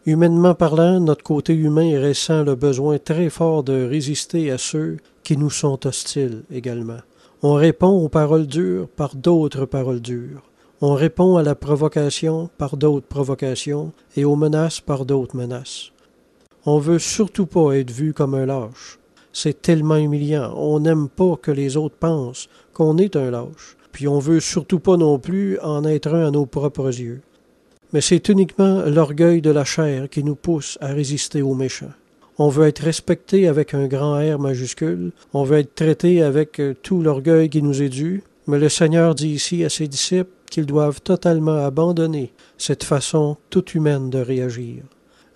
Humainement parlant, notre côté humain ressent le besoin très fort de résister à ceux qui nous sont hostiles également. On répond aux paroles dures par d'autres paroles dures. On répond à la provocation par d'autres provocations et aux menaces par d'autres menaces. On veut surtout pas être vu comme un lâche. C'est tellement humiliant. On n'aime pas que les autres pensent qu'on est un lâche. Puis on veut surtout pas non plus en être un à nos propres yeux. Mais c'est uniquement l'orgueil de la chair qui nous pousse à résister aux méchants. On veut être respecté avec un grand R majuscule, on veut être traité avec tout l'orgueil qui nous est dû, mais le Seigneur dit ici à ses disciples qu'ils doivent totalement abandonner cette façon toute humaine de réagir.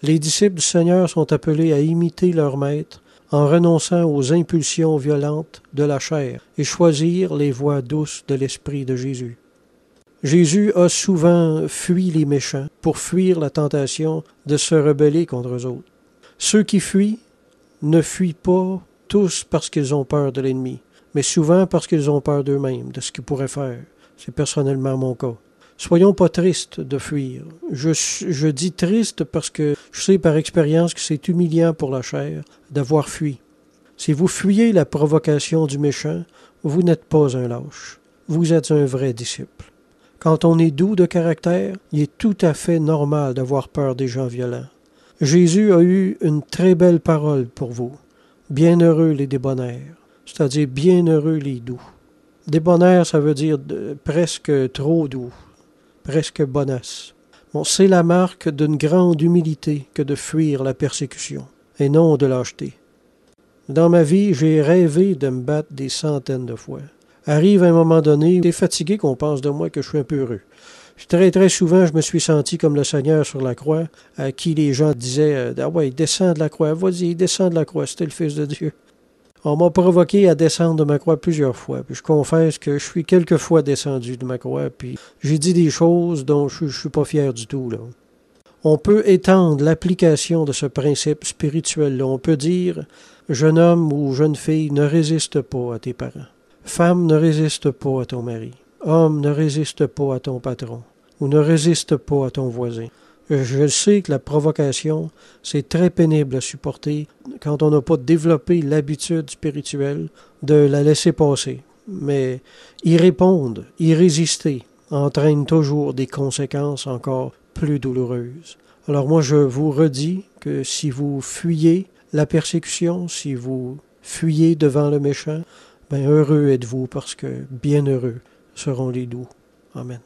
Les disciples du Seigneur sont appelés à imiter leur maître en renonçant aux impulsions violentes de la chair et choisir les voies douces de l'Esprit de Jésus. Jésus a souvent fui les méchants pour fuir la tentation de se rebeller contre eux autres. Ceux qui fuient ne fuient pas tous parce qu'ils ont peur de l'ennemi, mais souvent parce qu'ils ont peur d'eux-mêmes, de ce qu'ils pourraient faire. C'est personnellement mon cas. Soyons pas tristes de fuir. Je dis triste parce que je sais par expérience que c'est humiliant pour la chair d'avoir fui. Si vous fuyez la provocation du méchant, vous n'êtes pas un lâche. Vous êtes un vrai disciple. Quand on est doux de caractère, il est tout à fait normal d'avoir peur des gens violents. Jésus a eu une très belle parole pour vous. Bienheureux les débonnaires, c'est-à-dire bienheureux les doux. Débonnaire, ça veut dire presque trop doux, presque bonasse. Bon, c'est la marque d'une grande humilité que de fuir la persécution, et non de lâcheté. Dans ma vie, j'ai rêvé de me battre des centaines de fois. Arrive un moment donné, t'es fatigué qu'on pense de moi que je suis un peu heureux. Très, très souvent, je me suis senti comme le Seigneur sur la croix, à qui les gens disaient « Ah ouais, descends de la croix, vas-y, descends de la croix, c'était le Fils de Dieu. » On m'a provoqué à descendre de ma croix plusieurs fois, puis je confesse que je suis quelques fois descendu de ma croix, puis j'ai dit des choses dont je suis pas fier du tout, là. On peut étendre l'application de ce principe spirituel-là. On peut dire « Jeune homme ou jeune fille, ne résiste pas à tes parents. Femme, ne résiste pas à ton mari. Homme, ne résiste pas à ton patron. Ou ne résiste pas à ton voisin. » Je sais que la provocation, c'est très pénible à supporter quand on n'a pas développé l'habitude spirituelle de la laisser passer. Mais y répondre, y résister, entraîne toujours des conséquences encore plus douloureuses. Alors moi, je vous redis que si vous fuyez la persécution, si vous fuyez devant le méchant, ben heureux êtes-vous parce que bienheureux seront les doux. Amen.